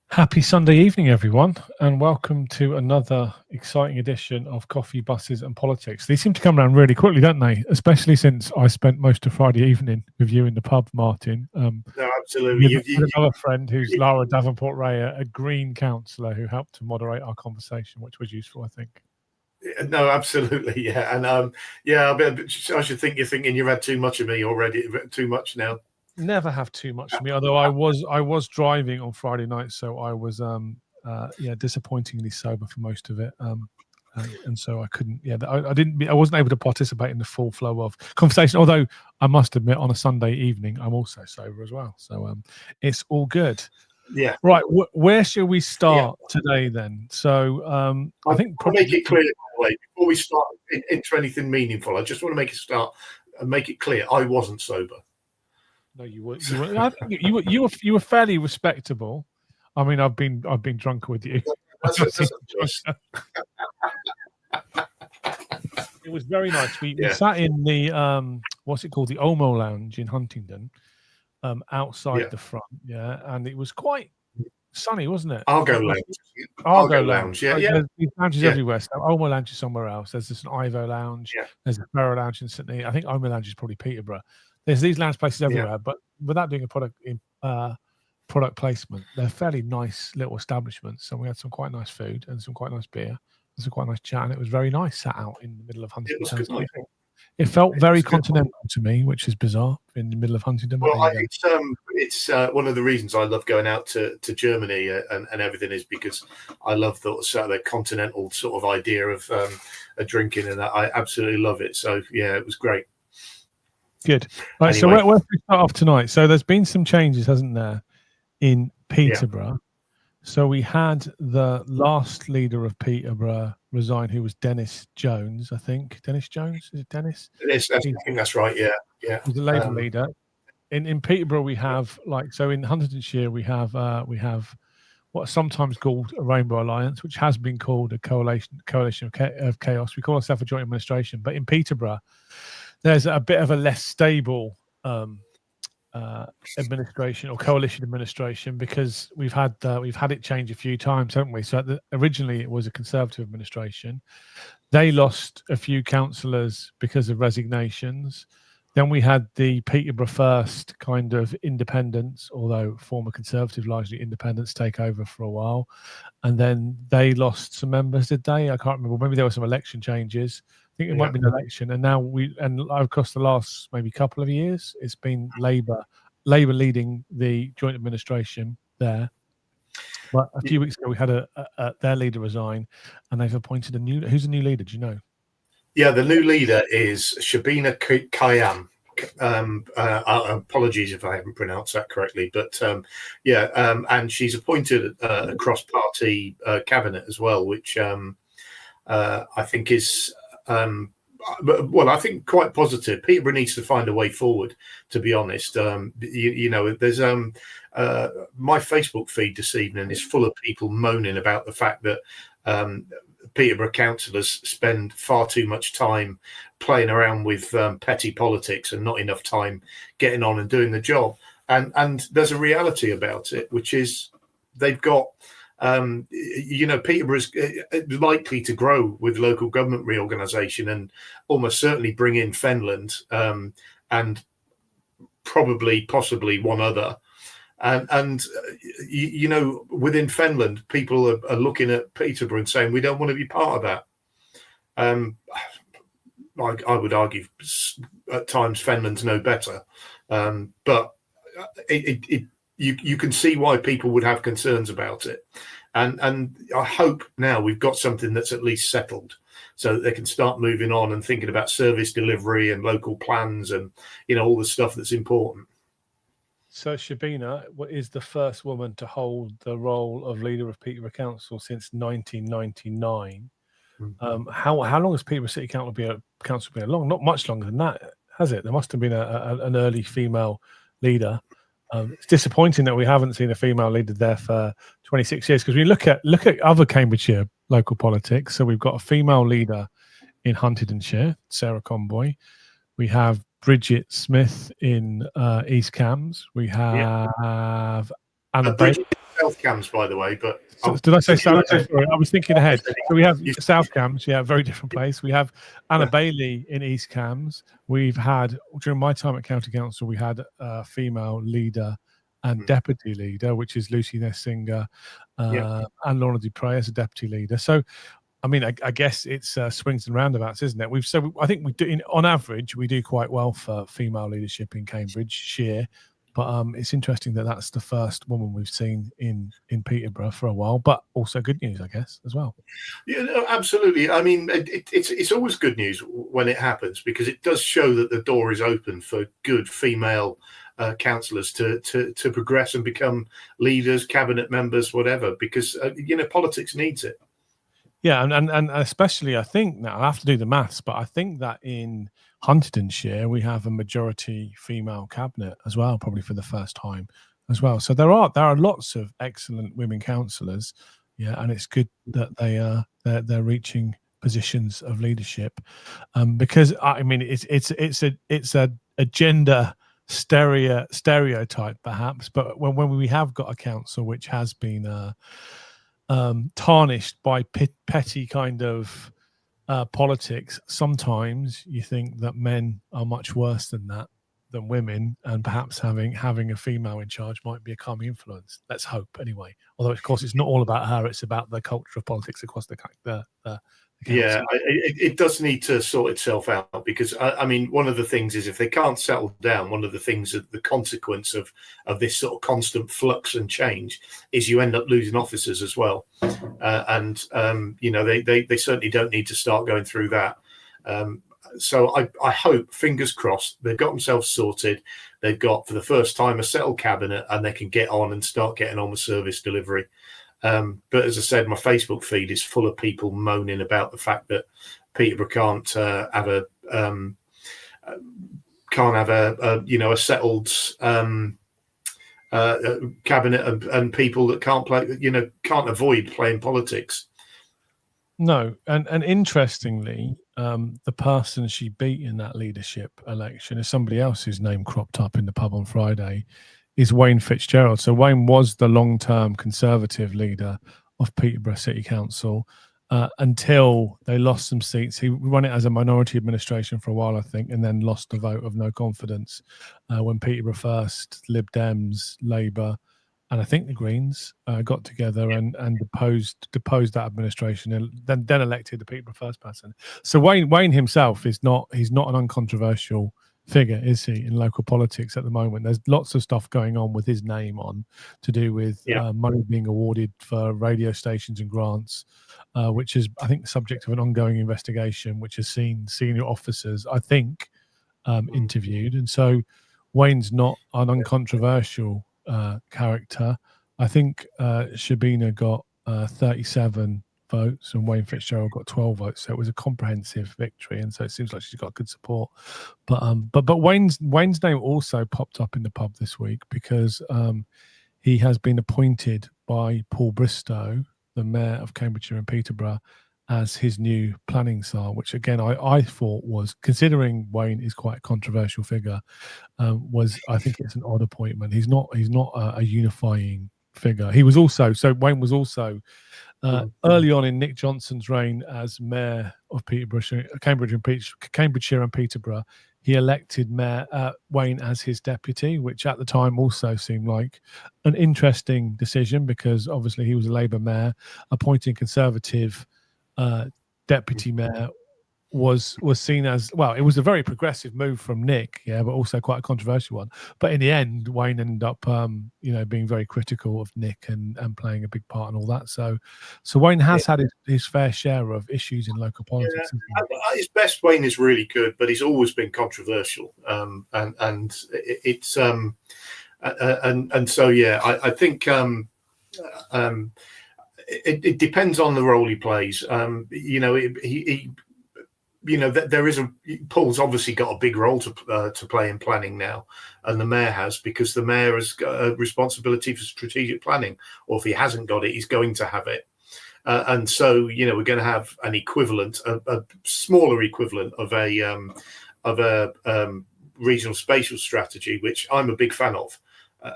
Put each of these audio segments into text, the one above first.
Happy Sunday evening, everyone, and welcome to another exciting edition of Coffee, Buses and Politics. These seem to come around really quickly, don't they? Especially since I spent most of Friday evening with you in the pub, Martin. No, absolutely. With another friend who's Lara Davenport-Ray, a Green councillor who helped to moderate our conversation, which was useful, I think. No, absolutely, yeah. And I should think you're thinking you've had too much of me already, too much now. Never have too much of me, although I was driving on Friday night, so I was disappointingly sober for most of it, and so I couldn't. I wasn't able to participate in the full flow of conversation. Although I must admit, on a Sunday evening, I'm also sober as well, so it's all good. Yeah. Right. Where shall we start today then? So I think probably make it clear, by the way, before we start into anything meaningful. I just want to make it clear I wasn't sober. No, you were. I think you were fairly respectable. I mean, I've been drunk with you. It was very nice. We sat in the what's it called, the Olmo Lounge in Huntingdon, outside the front. Yeah, and it was quite sunny, wasn't it? Argo Lounge. Yeah. There's lounges everywhere. So Olmo Lounge is somewhere else. There's this Ivo Lounge. Yeah. There's a Barrow Lounge in Sydney. I think Olmo Lounge is probably Peterborough. There's these lounge places everywhere, but without doing a product placement, they're fairly nice little establishments. And we had some quite nice food and some quite nice beer and some quite nice chat. And it was very nice, sat out in the middle of Huntingdon. It felt very continental to me, which is bizarre, in the middle of Huntingdon. Well, it's one of the reasons I love going out to Germany and everything is because I love the continental sort of idea of drinking, and I absolutely love it. So yeah, it was great. Good. Right, anyway. So where should we start off tonight? So there's been some changes, hasn't there, in Peterborough? Yeah. So we had the last leader of Peterborough resign, who was Dennis Jones, I think. Dennis Jones? Is it Dennis? I think that's right, yeah. He's the Labour leader. In Peterborough, we have, in Huntingdonshire, we have what's sometimes called a Rainbow Alliance, which has been called a coalition of chaos. We call ourselves a joint administration. But in Peterborough, there's a bit of a less stable administration or coalition administration, because we've had it change a few times, haven't we? So originally it was a Conservative administration. They lost a few councillors because of resignations. Then we had the Peterborough First kind of independents, although former Conservative, largely independents, take over for a while. And then they lost some members, did they? I can't remember. Maybe there were some election changes. I think it might be an election, and now across the last maybe couple of years, it's been Labour leading the joint administration there. But a few weeks ago, we had their leader resign, and they've appointed who's the new leader? Do you know? Yeah, the new leader is Shabina Kayam. Apologies if I haven't pronounced that correctly, but and she's appointed a cross-party cabinet as well, which I think is. I think quite positive. Peterborough needs to find a way forward, to be honest. There's my Facebook feed this evening is full of people moaning about the fact that Peterborough councillors spend far too much time playing around with petty politics and not enough time getting on and doing the job. And there's a reality about it, which is they've got Peterborough is likely to grow with local government reorganisation and almost certainly bring in Fenland and possibly one other. And within Fenland, people are looking at Peterborough and saying, we don't want to be part of that. I would argue at times Fenland's no better. But you can see why people would have concerns about it. And I hope now we've got something that's at least settled so that they can start moving on and thinking about service delivery and local plans and, all the stuff that's important. So Shabina is the first woman to hold the role of leader of Peterborough Council since 1999. How long has Peterborough City Council been along? Not much longer than that, has it? There must have been an early female leader. It's disappointing that we haven't seen a female leader there for 26 years, because we look at other Cambridgeshire local politics. So we've got a female leader in Huntingdonshire, Sarah Conboy. We have Bridget Smith in East Cams. We have Anna Bridget South Cams, by the way. But did I say South? Sorry, I was thinking ahead. So we have South Cams, very different place. We have Anna Bailey in East Cams. We've had, during my time at County Council, we had a female leader and deputy leader, which is Lucy Nessinger, and Lorna Dupre as a deputy leader. So, I mean, I guess it's swings and roundabouts, isn't it? I think we do, on average, we do quite well for female leadership in Cambridgeshire. But it's interesting that that's the first woman we've seen in Peterborough for a while. But also good news, I guess, as well. Yeah, no, absolutely. I mean, it's always good news when it happens, because it does show that the door is open for good female councillors to progress and become leaders, cabinet members, whatever. Because politics needs it. Yeah, and especially, I think, now I have to do the maths, but I think that in Huntingdonshire we have a majority female cabinet as well, probably for the first time as well. So there are lots of excellent women councillors, and it's good that they're reaching positions of leadership, because I mean it's a gender stereotype perhaps, but when we have got a council which has been tarnished by petty kind of politics, sometimes you think that men are much worse than women, and perhaps having a female in charge might be a calming influence. Let's hope, anyway. Although, of course, it's not all about her; it's about the culture of politics across the council. Yeah, it does need to sort itself out, because I mean, one of the things is, if they can't settle down, one of the things that the consequence of this sort of constant flux and change is you end up losing officers as well, and they certainly don't need to start going through that. So I hope, fingers crossed, they've got themselves sorted. They've got, for the first time, a settled cabinet, and they can get on and start getting on with service delivery. But as I said, my Facebook feed is full of people moaning about the fact that Peterborough can't have a settled cabinet and people that can't avoid playing politics. No, and interestingly, the person she beat in that leadership election is somebody else whose name cropped up in the pub on Friday. Is Wayne Fitzgerald. So Wayne was the long-term Conservative leader of Peterborough City Council until they lost some seats. He ran it as a minority administration for a while, I think, and then lost the vote of no confidence when Peterborough First, Lib Dems, Labour, and I think the Greens got together and deposed that administration, and then elected the Peterborough First person. So Wayne himself he's not an uncontroversial figure, is he, in local politics at the moment? There's lots of stuff going on with his name on, to do with money being awarded for radio stations and grants, which is, I think, the subject of an ongoing investigation, which has seen senior officers, I think, interviewed. And so Wayne's not an uncontroversial character. I think Shabina got 37 votes and Wayne Fitzgerald got 12 votes, so it was a comprehensive victory, and so it seems like she's got good support. But Wayne's name also popped up in the pub this week, because he has been appointed by Paul Bristow, the mayor of Cambridgeshire and Peterborough, as his new planning czar, which again I thought was, considering Wayne is quite a controversial figure, I think it's an odd appointment. He's not a unifying figure. Wayne was also early on in Nick Johnson's reign as mayor of Cambridgeshire and Peterborough. He elected Wayne as his deputy, which at the time also seemed like an interesting decision, because obviously he was a Labour mayor. Appointing Conservative deputy mayor was seen as, well, it was a very progressive move from Nick, but also quite a controversial one. But in the end, Wayne ended up being very critical of Nick and playing a big part in all that. So Wayne has had his fair share of issues in local politics. Yeah. At his best, Wayne is really good, but he's always been controversial, and it's And so yeah, I think it depends on the role he plays. There is Paul's obviously got a big role to play in planning now, and the mayor has, because the mayor has got a responsibility for strategic planning, or if he hasn't got it, he's going to have it. And so, we're going to have an equivalent, a smaller equivalent of a regional spatial strategy, which I'm a big fan of.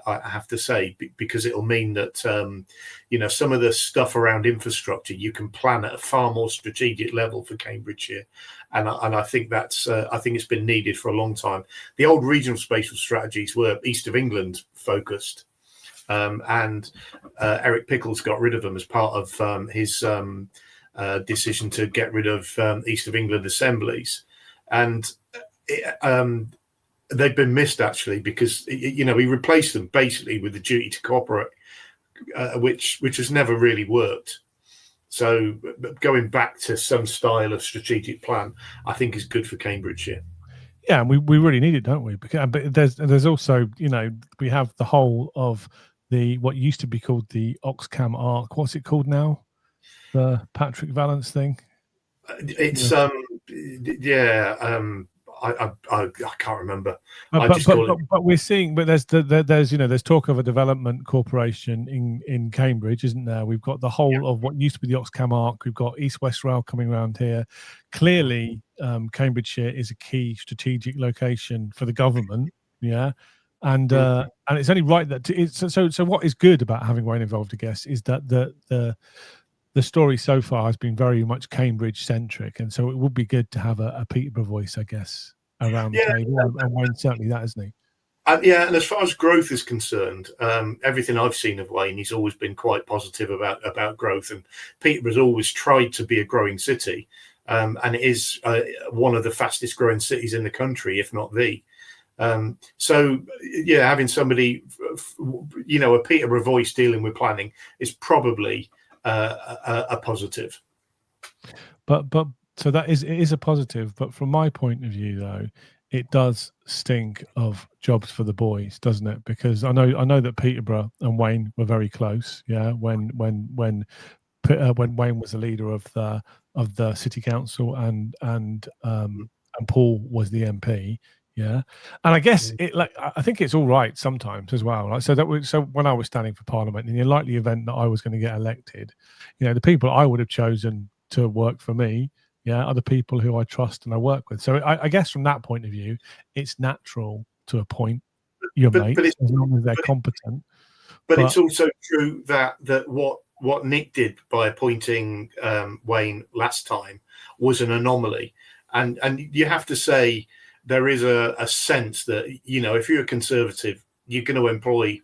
I have to say, because it'll mean that some of the stuff around infrastructure you can plan at a far more strategic level for Cambridgeshire, and I think I think it's been needed for a long time. The old regional spatial strategies were East of England focused, and Eric Pickles got rid of them as part of his decision to get rid of East of England assemblies, and they've been missed, actually, because he replaced them basically with the duty to cooperate, which has never really worked. So going back to some style of strategic plan, I think, is good for Cambridgeshire. Yeah, and we really need it, don't we? Because, but there's also, we have the whole of what used to be called the Oxcam Arc. What's it called now? The Patrick Vallance thing. It's I can't remember. But we're seeing, but there's talk of a development corporation in Cambridge, isn't there? We've got the whole of what used to be the Oxcam Arc. We've got East West Rail coming around here. Clearly, Cambridgeshire is a key strategic location for the government. Yeah. And it's only right that so what is good about having Wayne involved, I guess, is that the story so far has been very much Cambridge centric, and so it would be good to have a Peterborough voice, I guess, around the table. And Wayne certainly that, isn't he? And as far as growth is concerned, everything I've seen of Wayne, he's always been quite positive about growth, and Peterborough's always tried to be a growing city, and it is one of the fastest growing cities in the country, if not the. So having somebody, a Peterborough voice dealing with planning is probably a positive. But so it is a positive. But from my point of view, though, it does stink of jobs for the boys, doesn't it? Because I know that Peterborough and Wayne were very close. Yeah, when Wayne was the leader of the city council and Paul was the MP. Yeah, and I guess I think it's all right sometimes as well. Like, so when I was standing for Parliament, in the unlikely event that I was going to get elected, the people I would have chosen to work for me, are the people who I trust and I work with. So I guess from that point of view, it's natural to appoint your mates as long as they're competent. But it's also true that what Nick did by appointing Wayne last time was an anomaly, and you have to say, there is a sense that, if you're a Conservative, you're going to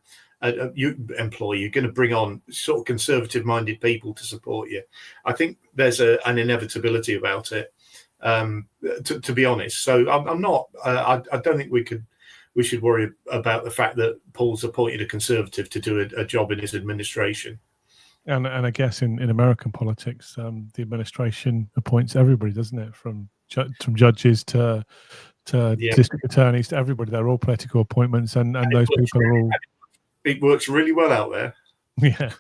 you're going to bring on sort of Conservative-minded people to support you. I think there's an inevitability about it, to be honest. So I'm not. I don't think we should worry about the fact that Paul's appointed a Conservative to do a job in his administration. And I guess in American politics, the administration appoints everybody, doesn't it? From judges to district attorneys to everybody. They're all political appointments, and those people are all. It works really well out there. Yeah.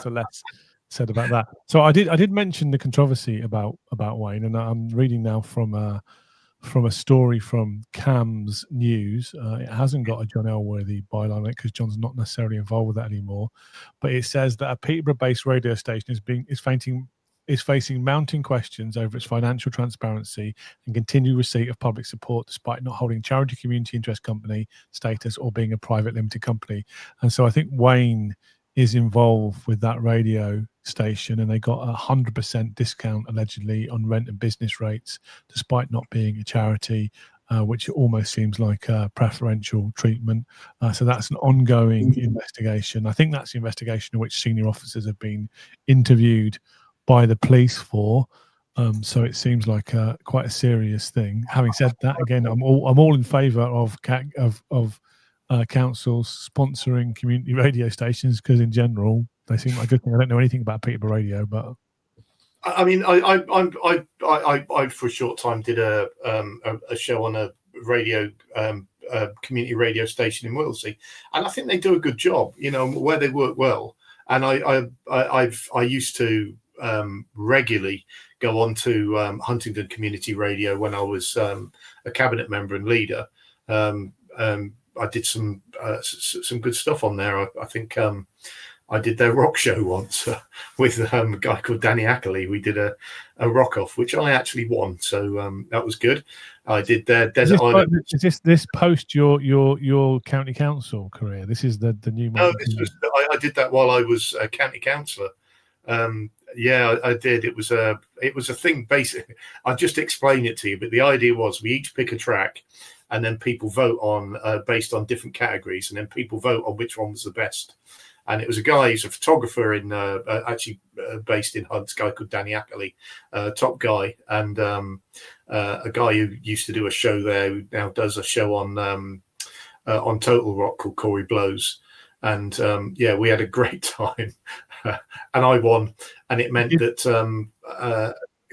So less said about that. So I did mention the controversy about Wayne, and I'm reading now from a story from Cam's News. It hasn't got a John Elworthy byline on it because John's not necessarily involved with that anymore. But it says that a Peterborough-based radio station is facing mounting questions over its financial transparency and continued receipt of public support, despite not holding charity community interest company status or being a private limited company. And so I think Wayne is involved with that radio station, and they got 100% discount allegedly on rent and business rates, despite not being a charity, which almost seems like preferential treatment. So that's an ongoing investigation. I think that's the investigation in which senior officers have been interviewed by the police for. So it seems like quite a serious thing. Having said that, again, I'm all in favour of councils sponsoring community radio stations, because in general they seem like a good thing. I don't know anything about Peterborough radio, but I mean, I for a short time did a show on a radio community radio station in Wilsey, and I think they do a good job. Where they work well. And I used to regularly go on to Huntingdon Community Radio when I was a cabinet member and leader. I did some good stuff on there. I think I did their rock show once with a guy called Danny Ackley. We did a rock off, which I actually won, so that was good. I did their Desert Island. Is this post your county council career? This is the new. No, I did that while I was a county councillor. Yeah, I did. It was a thing. Basically, I'll just explain it to you. But the idea was we each pick a track, and then people vote on based on different categories, and then people vote on which one was the best. And it was a guy who's a photographer in actually based in Hunt, a guy called Danny Ackley, top guy, and a guy who used to do a show there who now does a show on Total Rock called Corey Blows. And yeah, we had a great time, and I won. And it meant that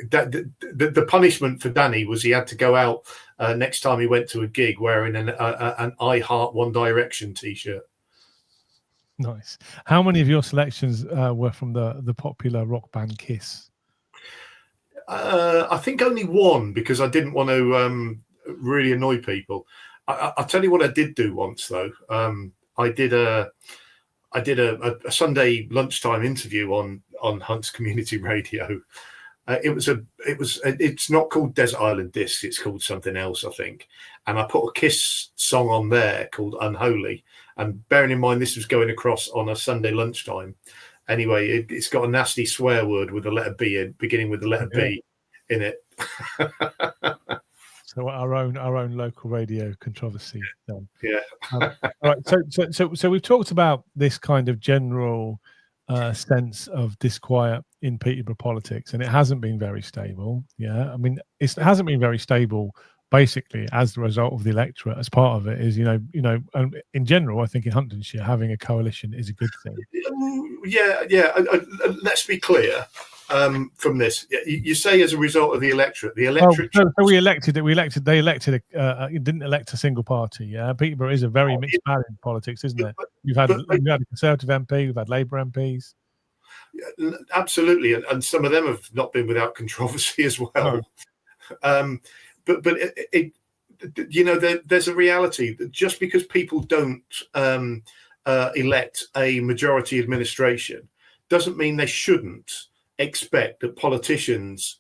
the punishment for Danny was he had to go out next time he went to a gig wearing an I Heart One Direction T-shirt. Nice. How many of your selections were from the popular rock band Kiss? I think only one, because I didn't want to really annoy people. I'll tell you what I did do once, though. I did a Sunday lunchtime interview on Hunt's Community Radio. It's not called Desert Island Discs. It's called something else, I think. And I put a Kiss song on there called Unholy. And bearing in mind, this was going across on a Sunday lunchtime. Anyway, it's got a nasty swear word with the letter B in, beginning with the letter B in it. So our own local radio controversy. Then. Yeah. All right. So we've talked about this kind of general sense of disquiet in Peterborough politics, and it hasn't been very stable. Yeah, I mean, it hasn't been very stable. Basically, as the result of the electorate, as part of it is, in general, I think in Huntingdonshire having a coalition is a good thing. Yeah. Let's be clear from this. You say as a result of the electorate. The electorate. So they elected. It didn't elect a single party. Yeah, Peterborough is a very mixed bag in politics, isn't it? We've had a Conservative MP, we've had Labour MPs. Absolutely, and some of them have not been without controversy as well. No. But there's a reality that just because people don't elect a majority administration doesn't mean they shouldn't expect that politicians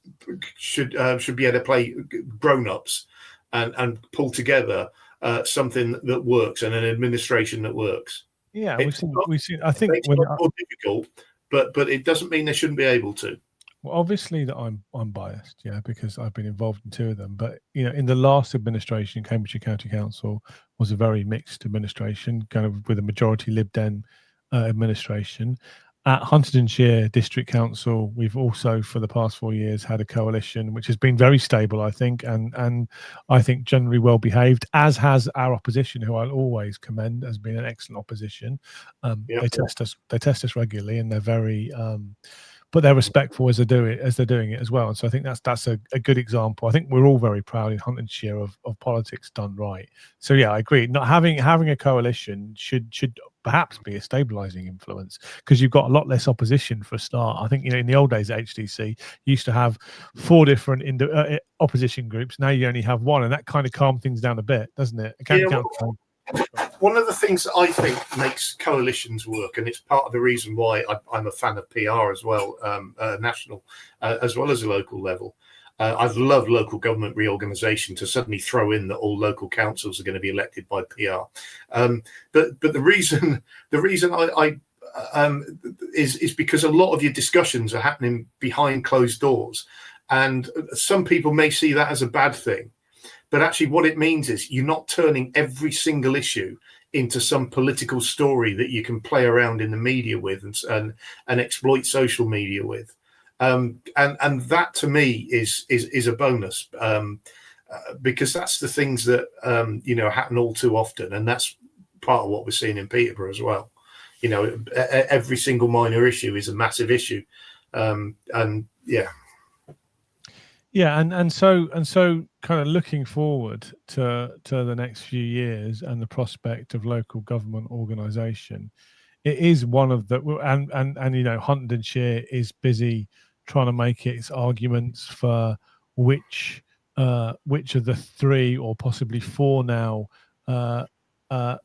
should be able to play grown-ups and pull together something that works and an administration that works. Yeah, we've seen. I think it's more difficult, but it doesn't mean they shouldn't be able to. Well, obviously that I'm biased, because I've been involved in two of them. But in the last administration, Cambridgeshire County Council was a very mixed administration, kind of with a majority Lib Dem administration. At Huntingdonshire District Council, we've also for the past 4 years had a coalition which has been very stable, I think, and I think generally well behaved, as has our opposition, who I'll always commend as being an excellent opposition. They test us regularly, and they're very. But they're respectful as they're doing it as well. And so I think that's a good example. I think we're all very proud in Huntingdonshire of politics done right. So yeah, I agree. Not having a coalition should perhaps be a stabilising influence, because you've got a lot less opposition for a start. I think in the old days at HDC, you used to have 4 different opposition groups. Now you only have one, and that kind of calmed things down a bit, doesn't it? One of the things that I think makes coalitions work, and it's part of the reason why I'm a fan of PR as well, national as well as a local level. I've loved local government reorganisation to suddenly throw in that all local councils are going to be elected by PR. But the reason I is because a lot of your discussions are happening behind closed doors, and some people may see that as a bad thing. But actually what it means is you're not turning every single issue into some political story that you can play around in the media with and exploit social media with. And that to me is a bonus, because that's the things that, happen all too often. And that's part of what we're seeing in Peterborough as well. Every single minor issue is a massive issue. And yeah. Yeah, and so kind of looking forward to the next few years and the prospect of local government organisation, it is one of the and Huntingdonshire is busy trying to make its arguments for which of the three or possibly four now uh, uh,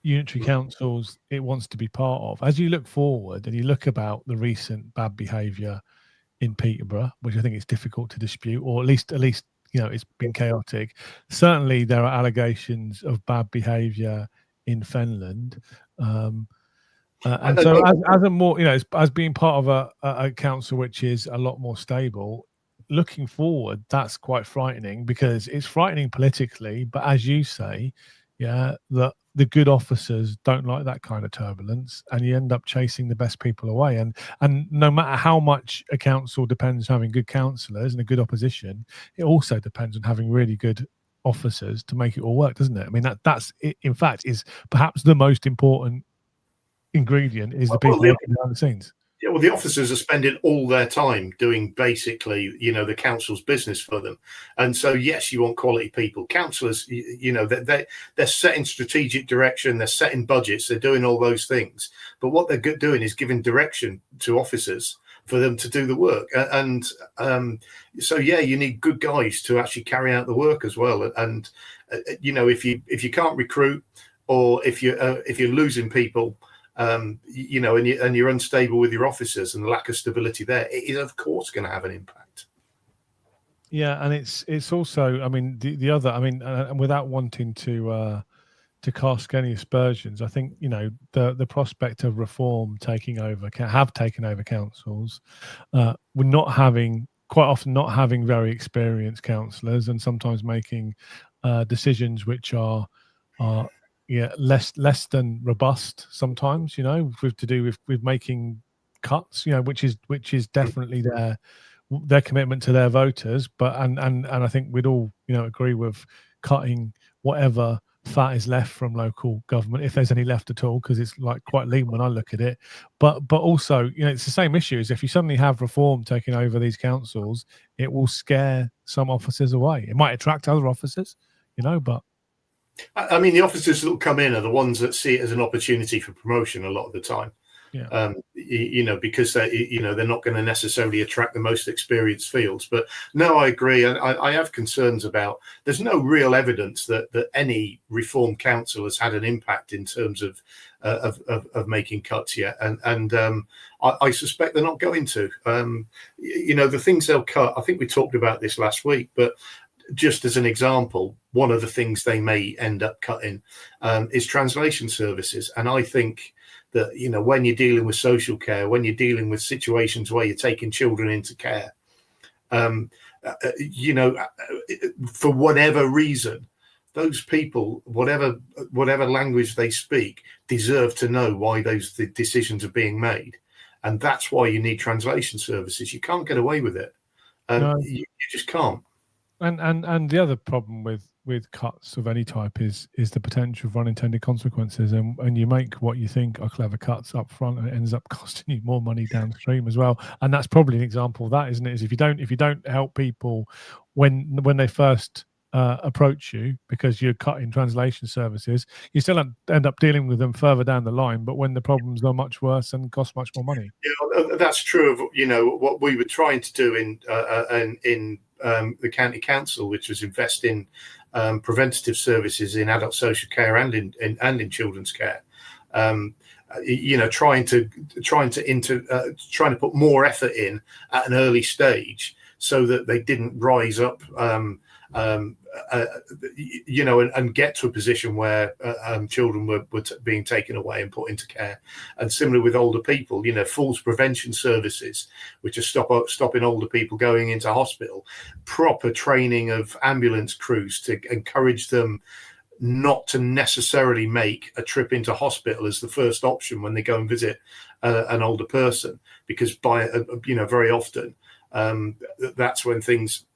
unitary councils it wants to be part of. As you look forward and you look about the recent bad behaviour in Peterborough, which I think is difficult to dispute, or at least it's been chaotic. Certainly, there are allegations of bad behaviour in Fenland, and And so as a more as being part of a council which is a lot more stable. Looking forward, that's quite frightening because it's frightening politically, but as you say, yeah, the good officers don't like that kind of turbulence, and you end up chasing the best people away. And no matter how much a council depends on having good councillors and a good opposition, it also depends on having really good officers to make it all work, doesn't it? I mean, that's it, in fact, is perhaps the most important ingredient is the people working behind the scenes. Yeah, well, the officers are spending all their time doing basically, the council's business for them, and so yes, you want quality people. Councillors, they're setting strategic direction, they're setting budgets, they're doing all those things. But what they're doing is giving direction to officers for them to do the work, and so yeah, you need good guys to actually carry out the work as well. And if you can't recruit, or if you're losing people. And you're unstable with your officers and the lack of stability there, it is of course going to have an impact. Yeah, and it's also, I mean, the other, I mean, and without wanting to cast any aspersions, I think the prospect of reform taking over councils, we're quite often not having very experienced councillors, and sometimes making decisions which are less than robust sometimes, with to do with making cuts, which is definitely their commitment to their voters. But and I think we'd all agree with cutting whatever fat is left from local government, if there's any left at all, because it's like quite lean when I look at it. But also, it's the same issue as if you suddenly have reform taking over these councils, it will scare some officers away. It might attract other officers, but I mean, the officers that will come in are the ones that see it as an opportunity for promotion a lot of the time. Yeah. Because they're not going to necessarily attract the most experienced fields. But no, I agree. I have concerns about. There's no real evidence that any reform council has had an impact in terms of making cuts yet, and I suspect they're not going to. The things they'll cut. I think we talked about this last week, but. Just as an example, one of the things they may end up cutting is translation services. And I think that, when you're dealing with social care, when you're dealing with situations where you're taking children into care, for whatever reason, those people, whatever language they speak, deserve to know why those decisions are being made. And that's why you need translation services. You can't get away with it. No. You just can't. And the other problem with cuts of any type is the potential for unintended consequences, and you make what you think are clever cuts up front, and it ends up costing you more money downstream as well. And that's probably an example of that, isn't it? Is if you don't help people when they first approach you because you're cutting translation services, you still end up dealing with them further down the line, but when the problems are much worse and cost much more money. Yeah, that's true of what we were trying to do in the county council, which was invest in preventative services in adult social care and in children's care. Trying to put more effort in at an early stage so that they didn't rise up, and get to a position where children were being taken away and put into care. And similar with older people, falls prevention services, which are stopping older people going into hospital, proper training of ambulance crews to encourage them not to necessarily make a trip into hospital as the first option when they go and visit an older person, because very often that's when things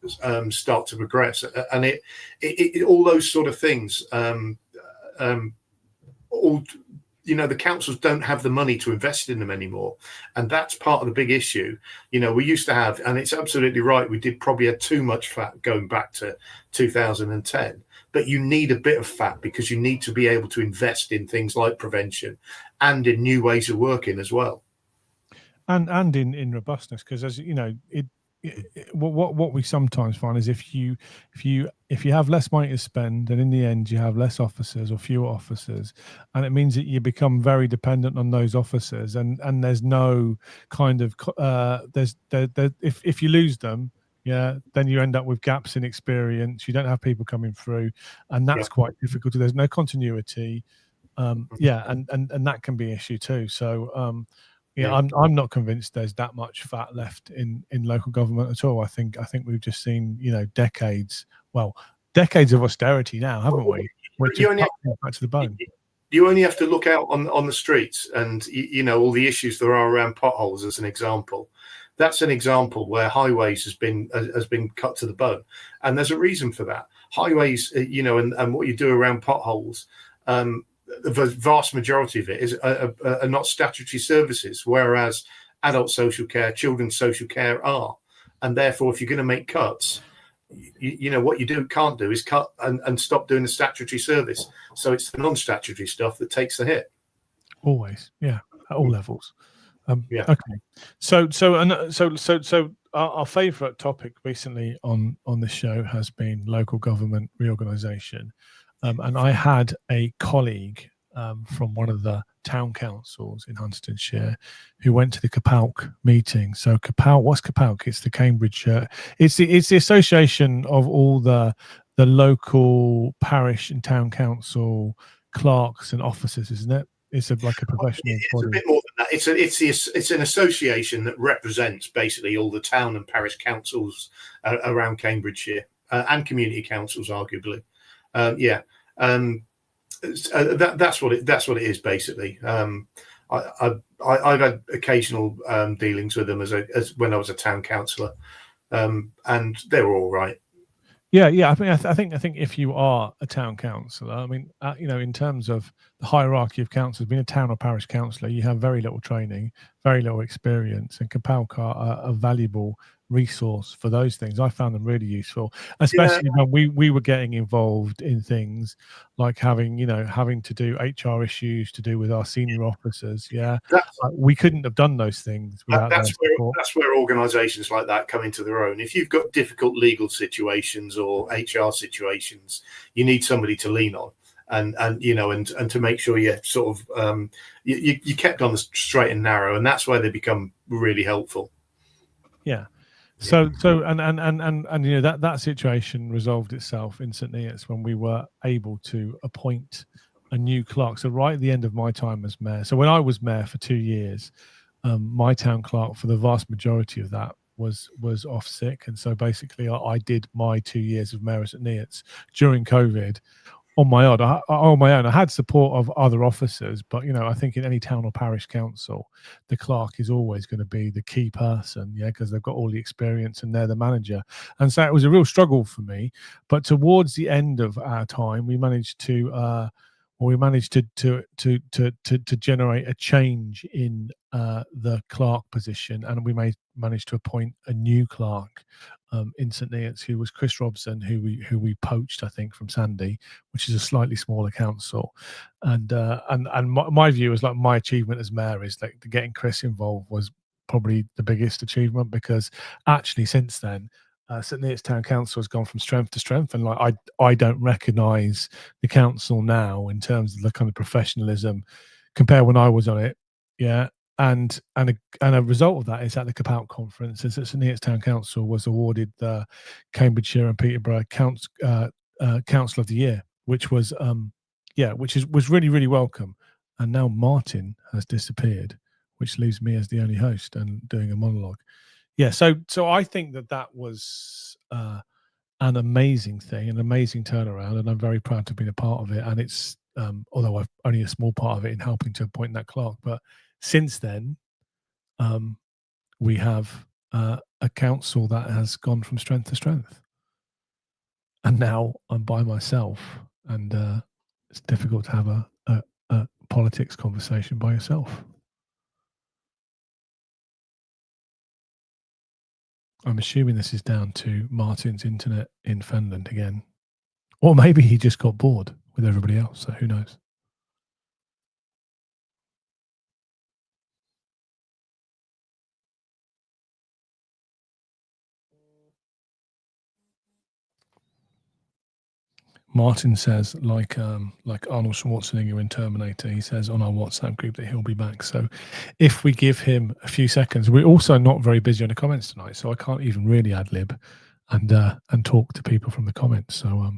start to progress, and it all those sort of things all the councils don't have the money to invest in them anymore, and that's part of the big issue. We used to have, and it's absolutely right, we did probably have too much fat going back to 2010, but you need a bit of fat because you need to be able to invest in things like prevention and in new ways of working as well, and in robustness, because as you know, what we sometimes find is if you have less money to spend, and in the end you have less officers or fewer officers, and it means that you become very dependent on those officers, and there's no kind of if you lose them, then you end up with gaps in experience. You don't have people coming through, and that's quite difficult. There's no continuity, and that can be an issue too. So I'm not convinced there's that much fat left in local government at all. I think we've just seen decades of austerity now, haven't we? Which is back to the bone. You only have to look out on the streets, and all the issues there are around potholes as an example. That's an example where highways has been cut to the bone, and there's a reason for that. Highways, and what you do around potholes. The vast majority of it are not statutory services, whereas adult social care, children's social care are. And therefore, if you're going to make cuts, what you can't do is cut and stop doing the statutory service. So it's the non-statutory stuff that takes the hit. Always, at all levels. Okay. So our favourite topic recently on the show has been local government reorganisation. And I had a colleague from one of the town councils in Huntingdonshire who went to the CAPALC meeting. So what's CAPALC? It's the Cambridgeshire. It's the association of all the local parish and town council clerks and officers, isn't it? It's like a professional body. A bit more than that. It's an association that represents basically all the town and parish councils around Cambridgeshire and community councils, arguably. That's what it is basically. I've had occasional dealings with them as when I was a town councillor, and they were all right. I think if you are a town councillor, I mean, in terms of the hierarchy of councils, being a town or parish councillor, you have very little training, very little experience, and CAPALC are a valuable resource for those things. I found them really useful, especially when we were getting involved in things like having to do HR issues to do with our senior officers. We couldn't have done those things without that's where organisations like that come into their own. If you've got difficult legal situations or HR situations, you need somebody to lean on and to make sure you sort of you kept on the straight and narrow, and that's where they become really helpful. So that situation resolved itself instantly. It's when we were able to appoint a new clerk. So right at the end of my time as mayor. So when I was mayor for 2 years, my town clerk for the vast majority of that was off sick, and so basically I did my 2 years of mayor at St Neots during COVID on my own. I had support of other officers, but I think in any town or parish council, the clerk is always going to be the key person, because they've got all the experience and they're the manager. And so it was a real struggle for me. But towards the end of our time, we managed to generate a change in the clerk position, and we managed to appoint a new clerk in St Neots, who was Chris Robson, who we poached, I think, from Sandy, which is a slightly smaller council. And my view is, like, my achievement as mayor is like getting Chris involved was probably the biggest achievement, because actually since then St Neots Town Council has gone from strength to strength, and like I don't recognise the council now in terms of the kind of professionalism compared when I was on it. And a result of that is at the CAPALC conference is that St Neots Town Council was awarded the Cambridgeshire and Peterborough Council of the Year, which was was really, really welcome. And now Martin has disappeared, which leaves me as the only host and doing a monologue. So I think that was an amazing thing, an amazing turnaround, and I'm very proud to have been a part of it. And it's although I've only a small part of it in helping to appoint that clerk, but since then, we have a council that has gone from strength to strength, and now I'm by myself, and it's difficult to have a politics conversation by yourself. I'm assuming this is down to Martin's internet in Finland again. Or maybe he just got bored with everybody else, so who knows? Martin says, like Arnold Schwarzenegger in Terminator, he says on our WhatsApp group that he'll be back. So if we give him a few seconds, we're also not very busy on the comments tonight, so I can't even really ad lib and talk to people from the comments. So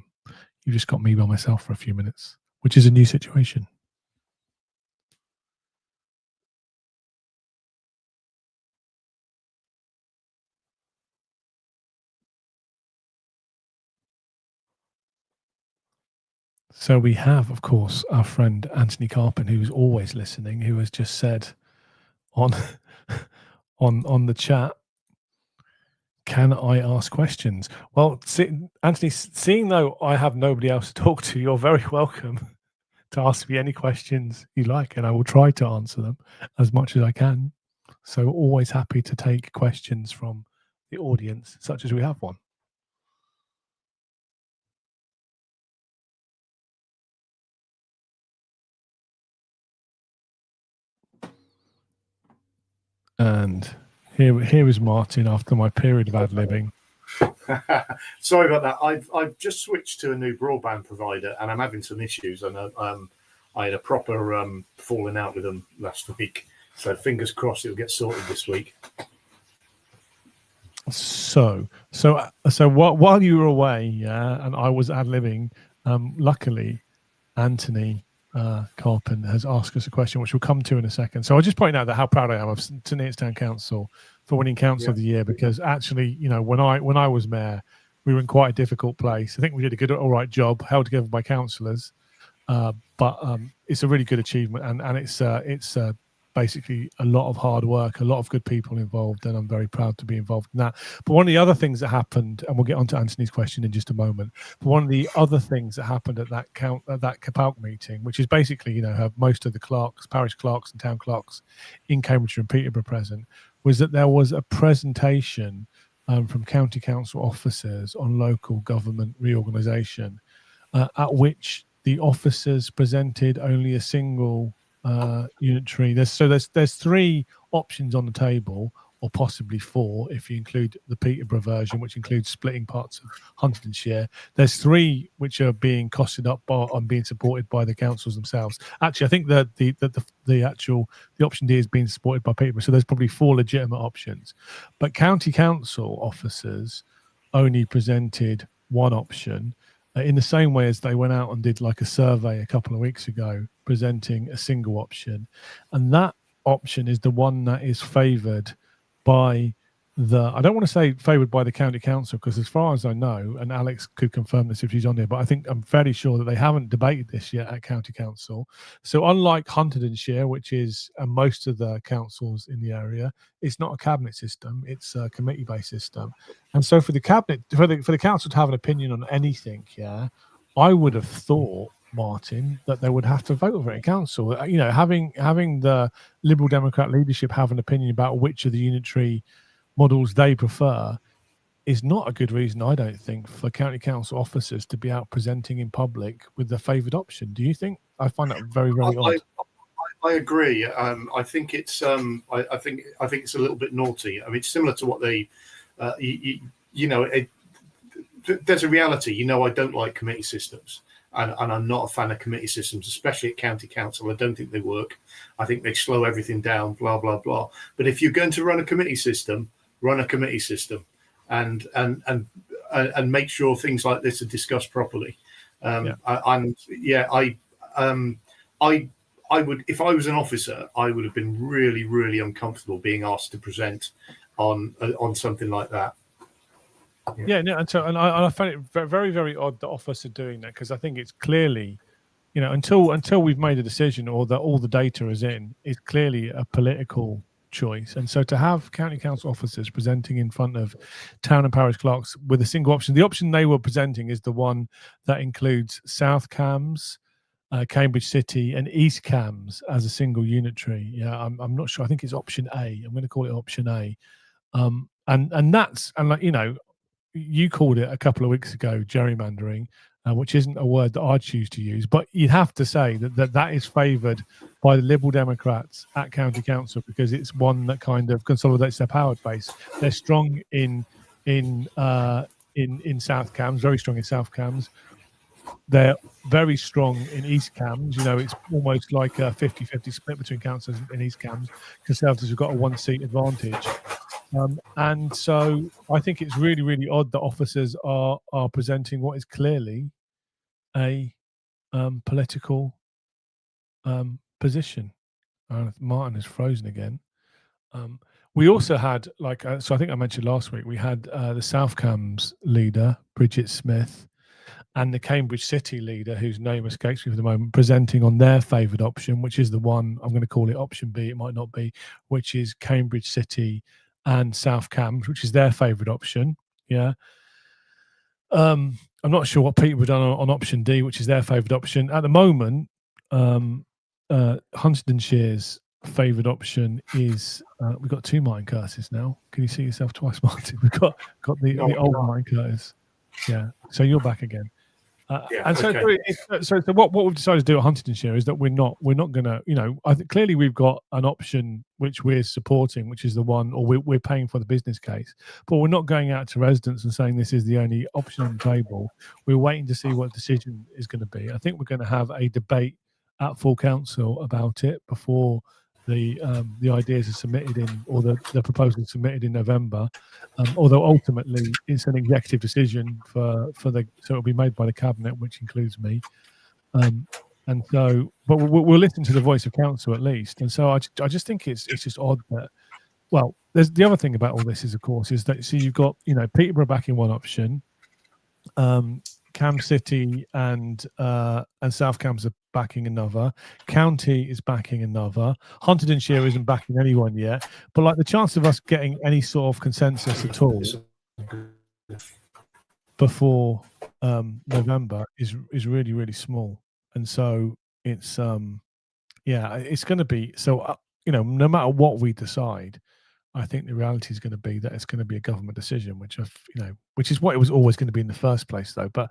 you just got me by myself for a few minutes, which is a new situation. So we have, of course, our friend Anthony Carpin, who's always listening, who has just said on on the chat, can I ask questions? Well, Anthony, seeing though I have nobody else to talk to, you're very welcome to ask me any questions you like, and I will try to answer them as much as I can. So always happy to take questions from the audience, such as we have one. And here is Martin after my period of ad-libbing. Sorry about that. I've just switched to a new broadband provider, and I'm having some issues. And I had a proper falling out with them last week, so fingers crossed it'll get sorted this week. So while you were away, and I was ad-libbing, luckily, Anthony Carpin has asked us a question, which we'll come to in a second. So I'll just point out that how proud I am of St Neots Town Council for winning Council of the Year, because actually, you know, when I was mayor, we were in quite a difficult place. I think we did a all right job, held together by councillors, but it's a really good achievement, and it's basically a lot of hard work, a lot of good people involved, and I'm very proud to be involved in that. But one of the other things that happened, and we'll get on to Anthony's question in just a moment, but one of the other things that happened at that CAPALC meeting, which is basically, you know, have most of the clerks, parish clerks and town clerks in Cambridgeshire and Peterborough present, was that there was a presentation from county council officers on local government reorganisation, at which the officers presented only a single unitary. There's three options on the table, or possibly four if you include the Peterborough version, which includes splitting parts of Huntingdonshire. There's three which are being costed up and being supported by the councils themselves. Actually, I think that the option D is being supported by Peterborough, so there's probably four legitimate options. But county council officers only presented one option, in the same way as they went out and did like a survey a couple of weeks ago, presenting a single option. And that option is the one that is favoured by I don't want to say favoured by the county council, because as far as I know, and Alex could confirm this if she's on here, but I'm fairly sure that they haven't debated this yet at county council. So unlike Huntingdonshire, which is most of the councils in the area, it's not a cabinet system, it's a committee-based system. And so for the cabinet, for the council to have an opinion on anything, I would have thought, Martin, that they would have to vote over it in council. You know, having the Liberal Democrat leadership have an opinion about which of the unitary models they prefer is not a good reason, I don't think, for county council officers to be out presenting in public with the favoured option. Do you think? I find that very, very odd. I agree. I think it's I think it's a little bit naughty. I mean, it's similar to what they, there's a reality. You know, I don't like committee systems. And I'm not a fan of committee systems, especially at county council. I don't think they work. I think they slow everything down, blah, blah, blah. But if you're going to run a committee system, run a committee system and make sure things like this are discussed properly. I would, if I was an officer, I would have been really, really uncomfortable being asked to present on something like that. And I find it very, very odd that officers are doing that, because I think it's clearly, you know, until we've made a decision or that all the data is in, it's clearly a political choice. And so to have county council officers presenting in front of town and parish clerks with a single option, the option they were presenting is the one that includes South Cambs, Cambridge City and East Cambs as a single unitary. Yeah, I'm not sure. I think it's option A. I'm going to call it option A. And that's, and like, you know, you called it a couple of weeks ago gerrymandering, which isn't a word that I choose to use, but you'd have to say that is favoured by the Liberal Democrats at County Council because it's one that kind of consolidates their power base. They're strong in South Cambs, very strong in South Cambs. They're very strong in East Cambs. You know, it's almost like a 50-50 split between councillors in East Cambs. Conservatives have got a one-seat advantage. And so I think it's really, really odd that officers are presenting what is clearly a political position. Martin is frozen again. We also had, so I think I mentioned last week, we had the South Cambs leader, Bridget Smith, and the Cambridge City leader, whose name escapes me for the moment, presenting on their favoured option, which is the one, I'm going to call it option B, it might not be, which is Cambridge City and South Cambs, which is their favoured option. Yeah. I'm not sure what people have done on option D, which is their favoured option. At the moment, Huntingdonshire's favoured option is, we've got two Martin Curtis now. Can you see yourself twice, Martin? We've got the old Martin Curtis. Yeah. So you're back again. And so, okay. so what we've decided to do at Huntingdonshire is that we're not going to, you know, I think clearly we've got an option which we're supporting, which is the one, or we're paying for the business case, but we're not going out to residents and saying this is the only option on the table. We're waiting to see what the decision is going to be. I think we're going to have a debate at full council about it before the ideas are submitted in, or the proposal is submitted in November. Although ultimately it's an executive decision so it'll be made by the cabinet, which includes me. And so, but we'll listen to the voice of council at least. And so I just think it's just odd that, well, there's the other thing about all this is, of course, is that, so you've got, you know, Peterborough backing one option, Cam City and South Cambs are backing another. County is backing another. Huntingdonshire isn't backing anyone yet. But like the chance of us getting any sort of consensus at all before November is really, really small. And so it's it's going to be, so you know, no matter what we decide, I think the reality is going to be that it's going to be a government decision, which is what it was always going to be in the first place, though. But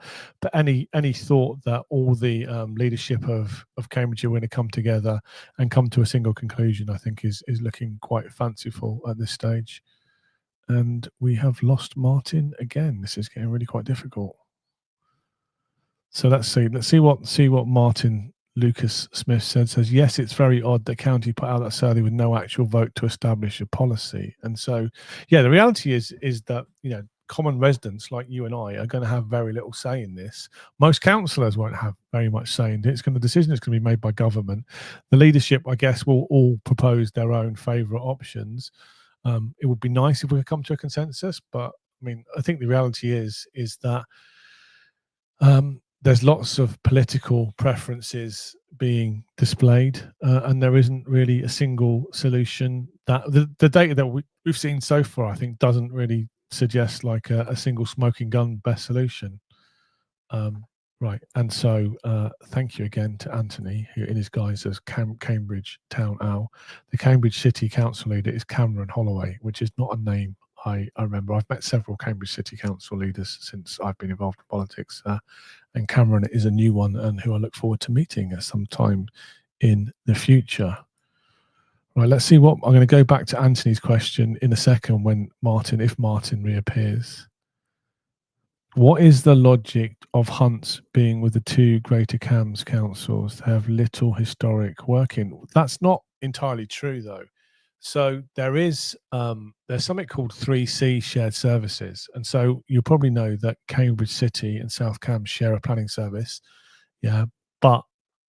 any thought that all the leadership of Cambridge are going to come together and come to a single conclusion, I think is looking quite fanciful at this stage. And we have lost Martin again. This is getting really quite difficult. So let's see what Martin Lucas Smith says, yes, it's very odd that county put out that survey with no actual vote to establish a policy. And so, yeah, the reality is that, you know, common residents like you and I are going to have very little say in this. Most councillors won't have very much say in it. The decision is going to be made by government. The leadership, I guess, will all propose their own favourite options. It would be nice if we could come to a consensus, but I mean, I think the reality is that there's lots of political preferences being displayed, and there isn't really a single solution. That the data that we've seen so far, I think, doesn't really suggest like a single smoking gun best solution. Right, and so thank you again to Anthony, who in his guise as Cambridge Town Owl. The Cambridge City Council leader is Cameron Holloway, which is not a name I remember. I've met several Cambridge City Council leaders since I've been involved in politics, and Cameron is a new one, and who I look forward to meeting at some time in the future. Right, let's see what I'm going to go back to Anthony's question in a second if Martin reappears. What is the logic of Hunts being with the two Greater Cambs councils? They have little historic working. That's not entirely true, though. So there's something called 3C shared services. And so you probably know that Cambridge City and South Cambs share a planning service. Yeah. But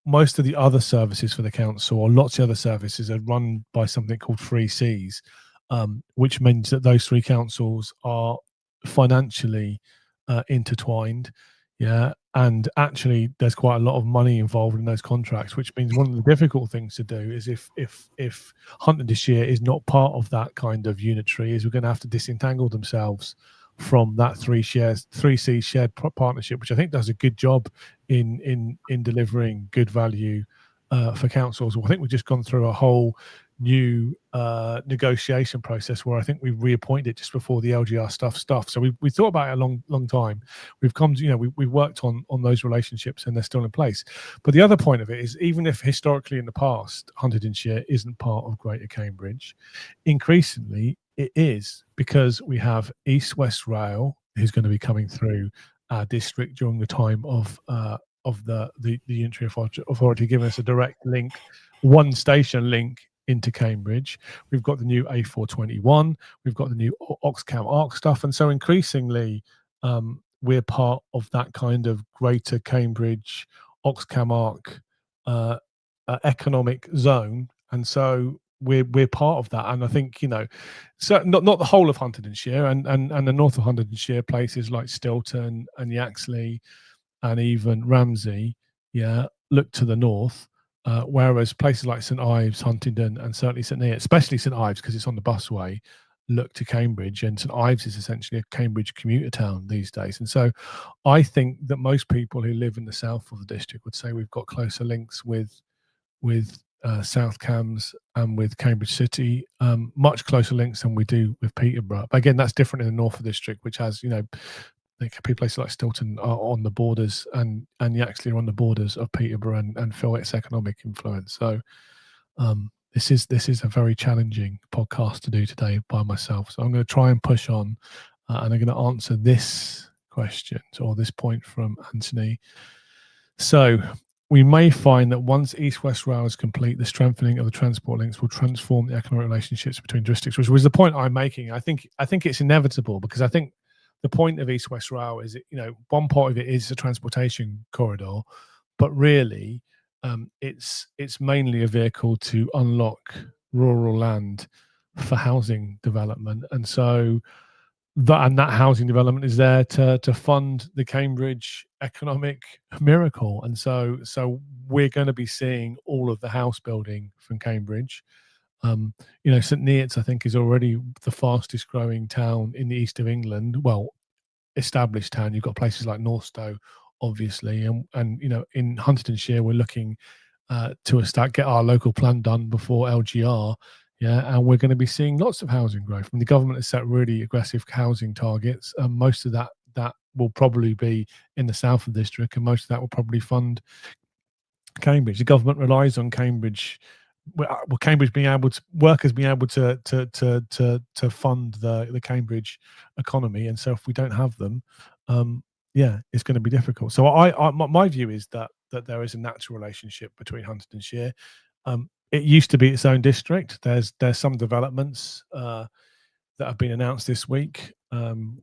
most of the other services for the council, or lots of other services, are run by something called 3Cs, which means that those three councils are financially intertwined. Yeah. And actually, there's quite a lot of money involved in those contracts, which means one of the difficult things to do is if Huntingdonshire is not part of that kind of unitary, is we're going to have to disentangle themselves from that 3C shared partnership, which I think does a good job in delivering good value for councils. Well, I think we've just gone through a whole new negotiation process where I think we reappointed it just before the LGR stuff. So we thought about it a long time. We've come to, we've worked on those relationships, and they're still in place. But the other point of it is, even if historically in the past Huntingdonshire isn't part of Greater Cambridge, increasingly it is, because we have East West Rail, who's going to be coming through our district during the time of the Unitary Authority, giving us a direct link, one station link into Cambridge. We've got the new A421, we've got the new Oxcam Arc stuff, and so increasingly we're part of that kind of Greater Cambridge Oxcam Arc economic zone, and so we're part of that. And I think, so not the whole of Huntingdonshire, and the north of Huntingdonshire, places like Stilton and Yaxley and even Ramsey, look to the north, whereas places like St Ives, Huntingdon, and certainly St Neots, especially St Ives because it's on the busway, look to Cambridge. And St Ives is essentially a Cambridge commuter town these days. And so I think that most people who live in the south of the district would say we've got closer links with South Cambs and with Cambridge City, much closer links than we do with Peterborough. But again, that's different in the north of the district, which has, places like Stilton are on the borders, and Yaxley are on the borders of Peterborough and feel its economic influence. So this is a very challenging podcast to do today by myself. So I'm going to try and push on, and I'm going to answer this question or this point from Anthony. So we may find that once East-West Rail is complete, the strengthening of the transport links will transform the economic relationships between districts, which was the point I'm making. I think it's inevitable, because I think the point of East-West Rail is, one part of it is a transportation corridor, but really it's mainly a vehicle to unlock rural land for housing development. And so that housing development is there to fund the Cambridge economic miracle. And so we're going to be seeing all of the house building from Cambridge. St Neots, I think, is already the fastest growing town in the east of England. Well, established town. You've got places like Northstowe, obviously, and in Huntingdonshire we're looking to get our local plan done before LGR. And we're going to be seeing lots of housing growth. And the government has set really aggressive housing targets. Most of that will probably be in the south of the district, and most of that will probably fund Cambridge. The government relies on Cambridge. Cambridge being able to fund the Cambridge economy, and so if we don't have them, it's going to be difficult. So my view is that there is a natural relationship between Huntingdonshire. It used to be its own district. There's some developments that have been announced this week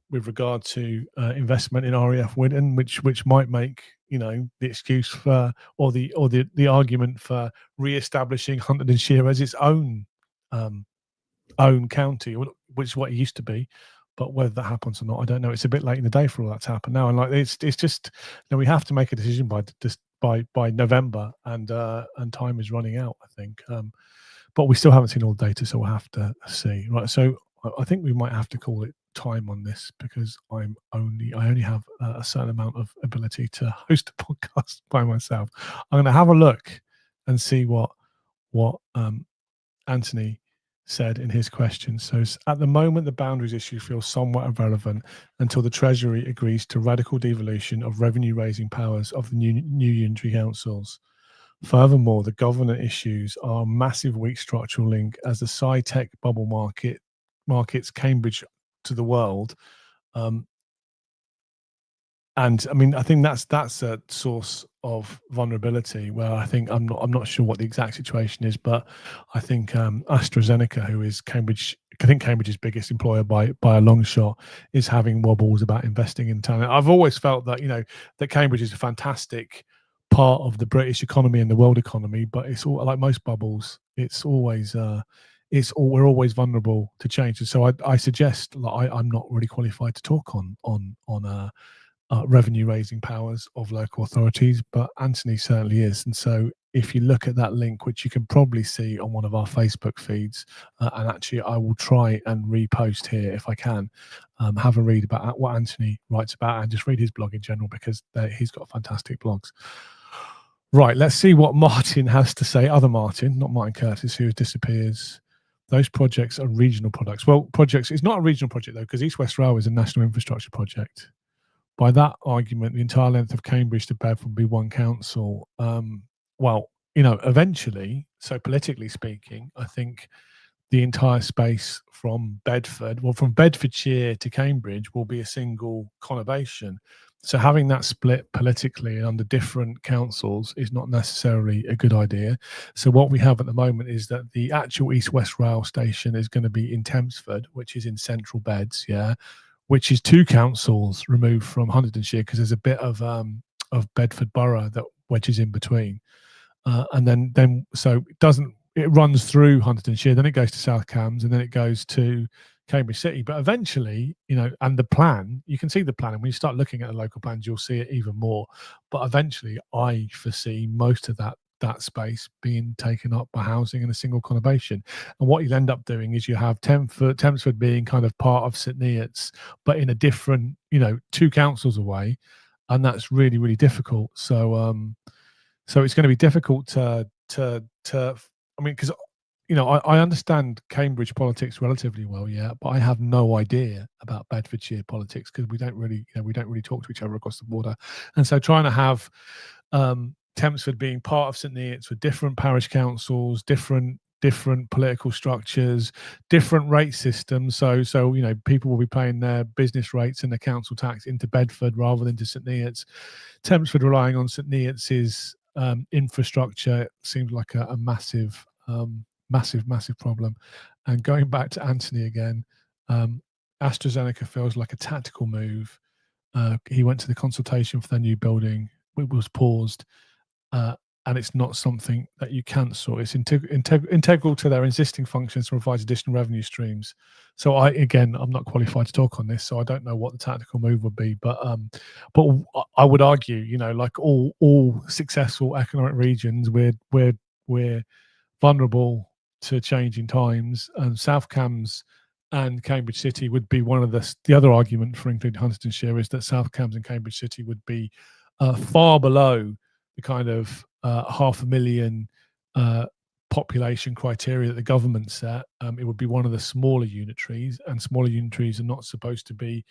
with regard to investment in RAF Widden, which might make the excuse for or the argument for re-establishing Huntingdonshire as its own county, which is what it used to be. But whether that happens or not, I don't know. It's a bit late in the day for all that to happen now, and it's just we have to make a decision by November, and time is running out, I think. But we still haven't seen all the data, so we'll have to see. Right, so I think we might have to call it time on this, because I only have a certain amount of ability to host a podcast by myself. I'm going to have a look and see what Anthony said in his question. So at the moment, the boundaries issue feels somewhat irrelevant until the Treasury agrees to radical devolution of revenue-raising powers of the new unitary councils. Furthermore, the governance issues are a massive weak structural link as the sci-tech bubble markets Cambridge to the world. And I mean, I think that's a source of vulnerability where I think I'm not sure what the exact situation is, but I think AstraZeneca, who is Cambridge's biggest employer by a long shot, is having wobbles about investing in talent. I've always felt that that Cambridge is a fantastic part of the British economy and the world economy, but it's all like most bubbles. It's always we're always vulnerable to change. And so I suggest I'm not really qualified to talk on revenue raising powers of local authorities, but Anthony certainly is. And so if you look at that link, which you can probably see on one of our Facebook feeds, and actually I will try and repost here if I can, have a read about what Anthony writes about and just read his blog in general, because he's got fantastic blogs. Right, let's see what Martin has to say. Other Martin, not Martin Curtis, who disappears. Those projects are regional products. Well, projects, it's not a regional project though, because East West Rail is a national infrastructure project. By that argument, the entire length of Cambridge to Bedford would be one council. Well, eventually, so politically speaking, I think the entire space from Bedfordshire to Cambridge will be a single conurbation. So having that split politically and under different councils is not necessarily a good idea. So what we have at the moment is that the actual East West Rail station is going to be in Tempsford, which is in central Beds, which is 2 councils removed from Huntingdonshire, because there's a bit of Bedford Borough that wedges in between, and then so it runs through Huntingdonshire, then it goes to South Cambs, and then it goes to Cambridge City. But eventually, and the plan, you can see the plan, and when you start looking at the local plans, you'll see it even more. But eventually, I foresee most of that space being taken up by housing in a single conurbation. And what you'll end up doing is you have Tempsford being kind of part of St Neots, but in a different, 2 councils away, and that's really, really difficult. So it's going to be difficult to because I understand Cambridge politics relatively well, but I have no idea about Bedfordshire politics, because we don't really talk to each other across the border. And so trying to have Tempsford being part of St Neots with different parish councils, different political structures, different rate systems. So people will be paying their business rates and their council tax into Bedford rather than to St Neots. Tempsford relying on St Neots' infrastructure seems like a massive problem. And going back to Anthony again, AstraZeneca feels like a tactical move. He went to the consultation for their new building. It was paused. And it's not something that you cancel. It's integral to their existing functions to provide additional revenue streams. So I'm not qualified to talk on this, so I don't know what the tactical move would be. But I would argue, like all successful economic regions, we're vulnerable to changing times. And South Cambs and Cambridge City would be one of the other argument for including Huntingdonshire is that South Cambs and Cambridge City would be far below the kind of 500,000 population criteria that the government set. It would be one of the smaller unitaries, and smaller unitaries are not supposed to be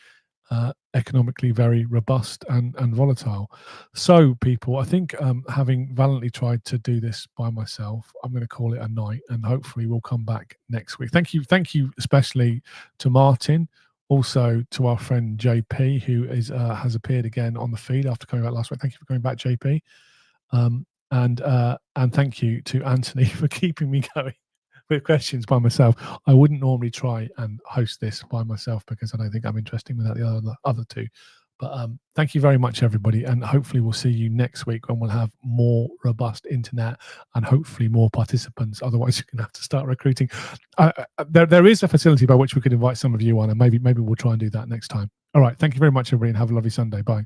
economically very robust and volatile. So people, I think having valiantly tried to do this by myself, I'm going to call it a night, and hopefully we'll come back next week. Thank you especially to Martin, also to our friend JP, who has appeared again on the feed after coming back last week. Thank you for coming back, JP. And thank you to Anthony for keeping me going with questions by myself. I wouldn't normally try and host this by myself because I don't think I'm interesting without the other 2. But thank you very much, everybody, and hopefully we'll see you next week when we'll have more robust internet and hopefully more participants. Otherwise, you're going to have to start recruiting. There is a facility by which we could invite some of you on, and maybe we'll try and do that next time. All right, thank you very much, everybody, and have a lovely Sunday. Bye.